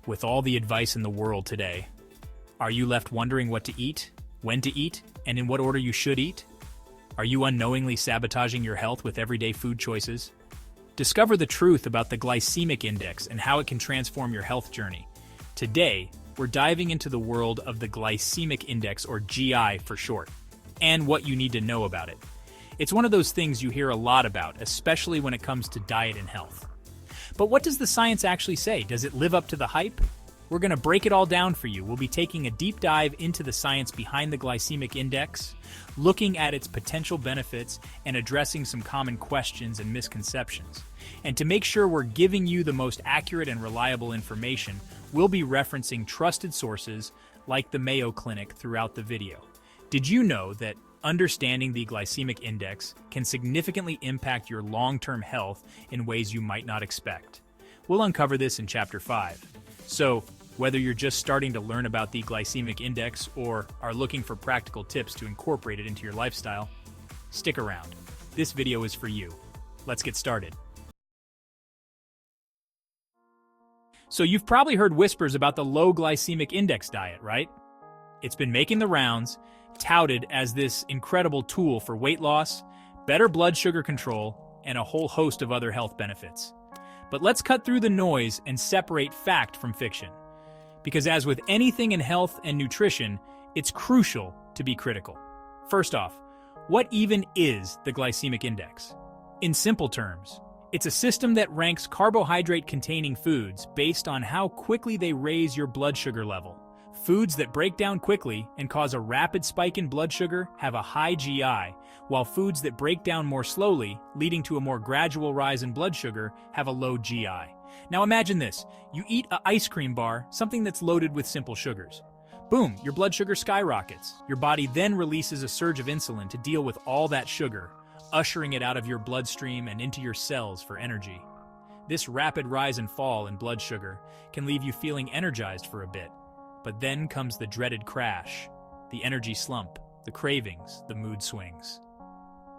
With all the advice in the world today, are you left wondering what to eat, when to eat, and in what order you should eat? Are you unknowingly sabotaging your health with everyday food choices? Discover the truth about the glycemic index and how it can transform your health journey. Today, we're diving into the world of the glycemic index, or GI for short, and what you need to know about it. It's one of those things you hear a lot about, especially when it comes to diet and health. But what does the science actually say? Does it live up to the hype? We're going to break it all down for you. We'll be taking a deep dive into the science behind the glycemic index, looking at its potential benefits, and addressing some common questions and misconceptions. And to make sure we're giving you the most accurate and reliable information, we'll be referencing trusted sources like the Mayo Clinic throughout the video. Did you know that understanding the glycemic index can significantly impact your long-term health in ways you might not expect? We'll uncover this in Chapter 5. So, whether you're just starting to learn about the glycemic index or are looking for practical tips to incorporate it into your lifestyle, stick around. This video is for you. Let's get started. So you've probably heard whispers about the low glycemic index diet, right? It's been making the rounds, touted as this incredible tool for weight loss, better blood sugar control, and a whole host of other health benefits. But let's cut through the noise and separate fact from fiction. Because as with anything in health and nutrition, it's crucial to be critical. First off, what even is the glycemic index? In simple terms, it's a system that ranks carbohydrate-containing foods based on how quickly they raise your blood sugar level. Foods that break down quickly and cause a rapid spike in blood sugar have a high GI, while foods that break down more slowly, leading to a more gradual rise in blood sugar, have a low GI. Now imagine this. You eat an ice cream bar, something that's loaded with simple sugars. Boom, your blood sugar skyrockets. Your body then releases a surge of insulin to deal with all that sugar, ushering it out of your bloodstream and into your cells for energy. This rapid rise and fall in blood sugar can leave you feeling energized for a bit. But then comes the dreaded crash, the energy slump, the cravings, the mood swings.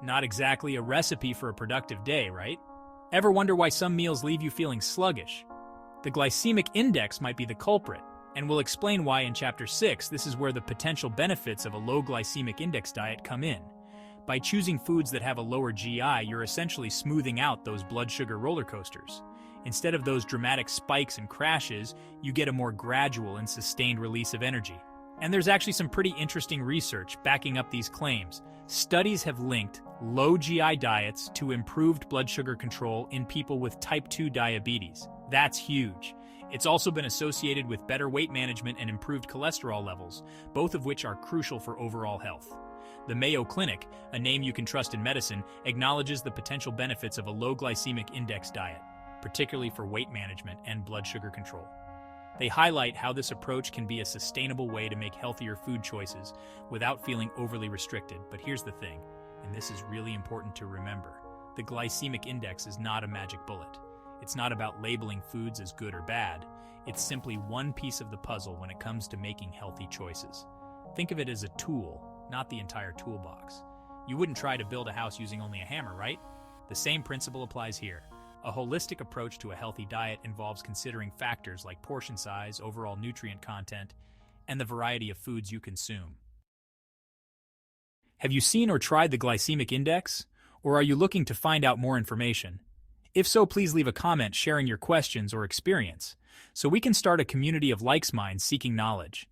Not exactly a recipe for a productive day, right? Ever wonder why some meals leave you feeling sluggish? The glycemic index might be the culprit, and we'll explain why in Chapter 6. This is where the potential benefits of a low glycemic index diet come in. By choosing foods that have a lower GI, you're essentially smoothing out those blood sugar roller coasters. Instead of those dramatic spikes and crashes, you get a more gradual and sustained release of energy. And there's actually some pretty interesting research backing up these claims. Studies have linked low GI diets to improved blood sugar control in people with type 2 diabetes. That's huge. It's also been associated with better weight management and improved cholesterol levels, both of which are crucial for overall health. The Mayo Clinic, a name you can trust in medicine, acknowledges the potential benefits of a low glycemic index diet, particularly for weight management and blood sugar control. They highlight how this approach can be a sustainable way to make healthier food choices without feeling overly restricted. But here's the thing, and this is really important to remember. The glycemic index is not a magic bullet. It's not about labeling foods as good or bad. It's simply one piece of the puzzle when it comes to making healthy choices. Think of it as a tool, not the entire toolbox. You wouldn't try to build a house using only a hammer, right? The same principle applies here. A holistic approach to a healthy diet involves considering factors like portion size, overall nutrient content, and the variety of foods you consume. Have you seen or tried the glycemic index? Or are you looking to find out more information? If so, please leave a comment sharing your questions or experience, so we can start a community of like minds seeking knowledge.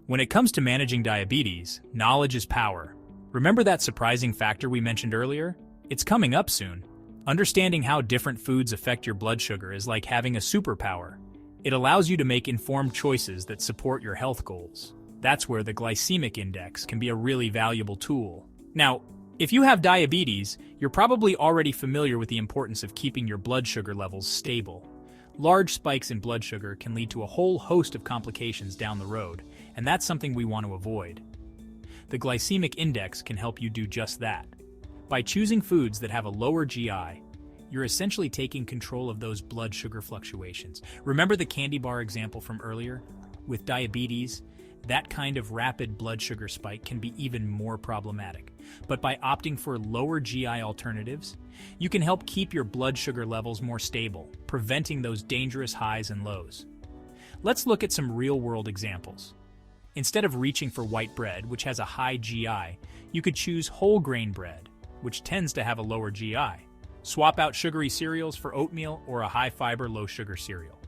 When it comes to managing diabetes, knowledge is power. Remember that surprising factor we mentioned earlier? It's coming up soon. Understanding how different foods affect your blood sugar is like having a superpower. It allows you to make informed choices that support your health goals. That's where the glycemic index can be a really valuable tool. Now, if you have diabetes, you're probably already familiar with the importance of keeping your blood sugar levels stable. Large spikes in blood sugar can lead to a whole host of complications down the road, and that's something we want to avoid. The glycemic index can help you do just that. By choosing foods that have a lower GI, you're essentially taking control of those blood sugar fluctuations. Remember the candy bar example from earlier? With diabetes, that kind of rapid blood sugar spike can be even more problematic. But by opting for lower GI alternatives, you can help keep your blood sugar levels more stable, preventing those dangerous highs and lows. Let's look at some real-world examples. Instead of reaching for white bread, which has a high GI, you could choose whole grain bread, which tends to have a lower GI. Swap out sugary cereals for oatmeal or a high-fiber, low-sugar cereal.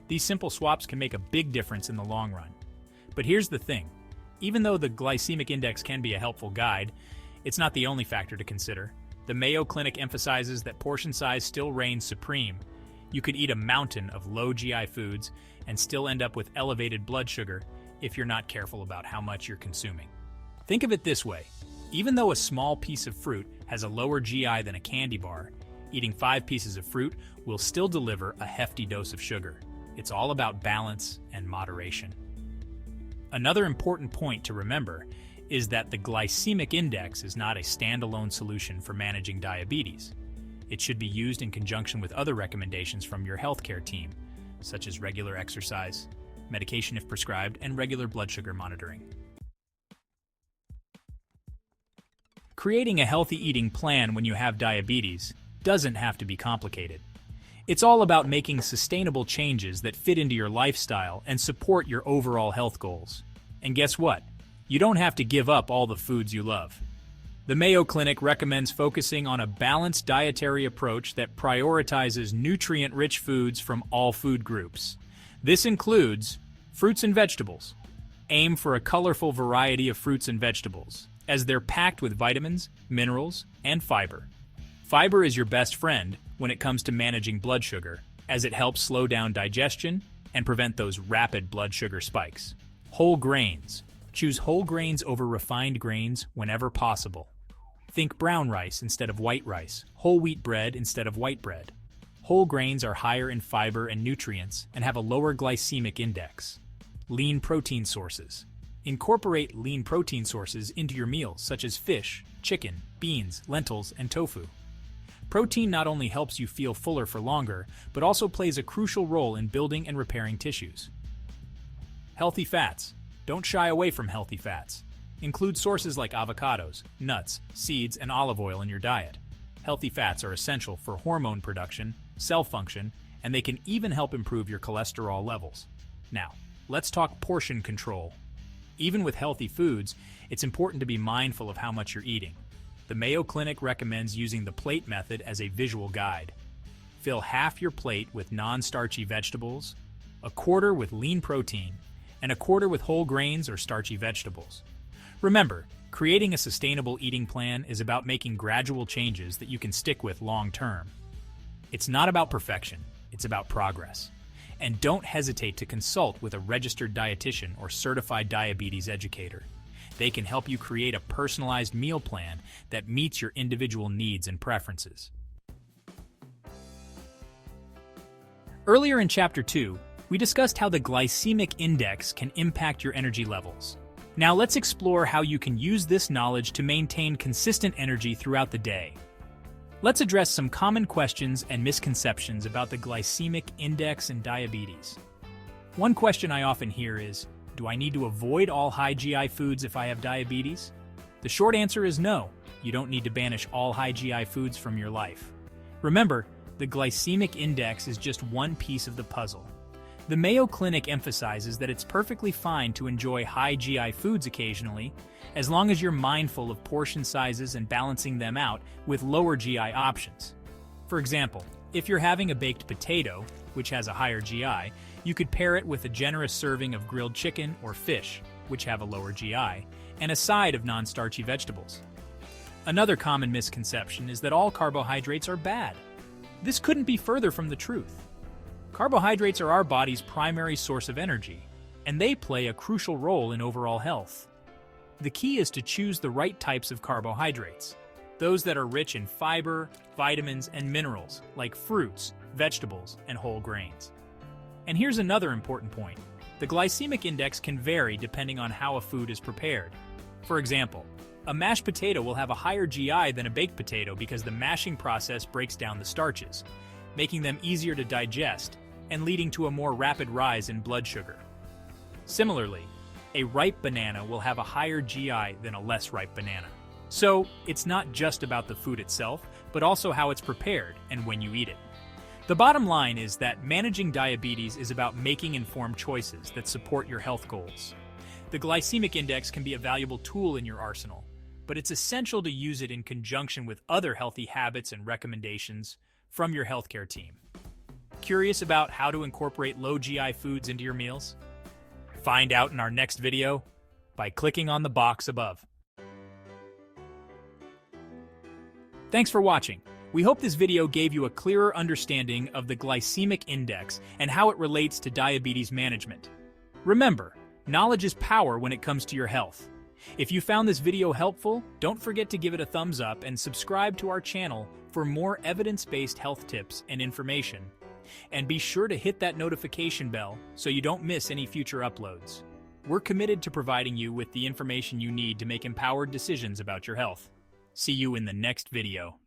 These simple swaps can make a big difference in the long run. But here's the thing. Even though the glycemic index can be a helpful guide, it's not the only factor to consider. The Mayo Clinic emphasizes that portion size still reigns supreme. You could eat a mountain of low GI foods and still end up with elevated blood sugar if you're not careful about how much you're consuming. Think of it this way. Even though a small piece of fruit has a lower GI than a candy bar, eating 5 pieces of fruit will still deliver a hefty dose of sugar. It's all about balance and moderation. Another important point to remember is that the glycemic index is not a standalone solution for managing diabetes. It should be used in conjunction with other recommendations from your healthcare team, such as regular exercise, medication if prescribed, and regular blood sugar monitoring. Creating a healthy eating plan when you have diabetes doesn't have to be complicated. It's all about making sustainable changes that fit into your lifestyle and support your overall health goals. And guess what? You don't have to give up all the foods you love. The Mayo Clinic recommends focusing on a balanced dietary approach that prioritizes nutrient-rich foods from all food groups. This includes fruits and vegetables. Aim for a colorful variety of fruits and vegetables, as they're packed with vitamins, minerals, and fiber. Fiber is your best friend when it comes to managing blood sugar, as it helps slow down digestion and prevent those rapid blood sugar spikes. Whole grains. Choose whole grains over refined grains whenever possible. Think brown rice instead of white rice, whole wheat bread instead of white bread. Whole grains are higher in fiber and nutrients and have a lower glycemic index. Lean protein sources. Incorporate lean protein sources into your meals, such as fish, chicken, beans, lentils, and tofu. Protein not only helps you feel fuller for longer, but also plays a crucial role in building and repairing tissues. Healthy fats. Don't shy away from healthy fats. Include sources like avocados, nuts, seeds, and olive oil in your diet. Healthy fats are essential for hormone production, cell function, and they can even help improve your cholesterol levels. Now, let's talk portion control. Even with healthy foods, it's important to be mindful of how much you're eating. The Mayo Clinic recommends using the plate method as a visual guide. Fill half your plate with non-starchy vegetables, a quarter with lean protein, and a quarter with whole grains or starchy vegetables. Remember, creating a sustainable eating plan is about making gradual changes that you can stick with long term. It's not about perfection, it's about progress. And don't hesitate to consult with a registered dietitian or certified diabetes educator. They can help you create a personalized meal plan that meets your individual needs and preferences. Earlier in Chapter 2, we discussed how the glycemic index can impact your energy levels. Now let's explore how you can use this knowledge to maintain consistent energy throughout the day. Let's address some common questions and misconceptions about the glycemic index and diabetes. One question I often hear is, do I need to avoid all high GI foods if I have diabetes? The short answer is no. You don't need to banish all high GI foods from your life. Remember, the glycemic index is just one piece of the puzzle. The Mayo Clinic emphasizes that it's perfectly fine to enjoy high GI foods occasionally, as long as you're mindful of portion sizes and balancing them out with lower GI options. For example, if you're having a baked potato, which has a higher GI, you could pair it with a generous serving of grilled chicken or fish, which have a lower GI, and a side of non-starchy vegetables. Another common misconception is that all carbohydrates are bad. This couldn't be further from the truth. Carbohydrates are our body's primary source of energy, and they play a crucial role in overall health. The key is to choose the right types of carbohydrates, those that are rich in fiber, vitamins, and minerals, like fruits, vegetables, and whole grains. And here's another important point. The glycemic index can vary depending on how a food is prepared. For example, a mashed potato will have a higher GI than a baked potato because the mashing process breaks down the starches, making them easier to digest and leading to a more rapid rise in blood sugar. Similarly, a ripe banana will have a higher GI than a less ripe banana. So, it's not just about the food itself, but also how it's prepared and when you eat it. The bottom line is that managing diabetes is about making informed choices that support your health goals. The glycemic index can be a valuable tool in your arsenal, but it's essential to use it in conjunction with other healthy habits and recommendations from your healthcare team. Curious about how to incorporate low GI foods into your meals? Find out in our next video by clicking on the box above. Thanks for watching. We hope this video gave you a clearer understanding of the glycemic index and how it relates to diabetes management. Remember, knowledge is power when it comes to your health. If you found this video helpful, don't forget to give it a thumbs up and subscribe to our channel for more evidence-based health tips and information. And be sure to hit that notification bell so you don't miss any future uploads. We're committed to providing you with the information you need to make empowered decisions about your health. See you in the next video.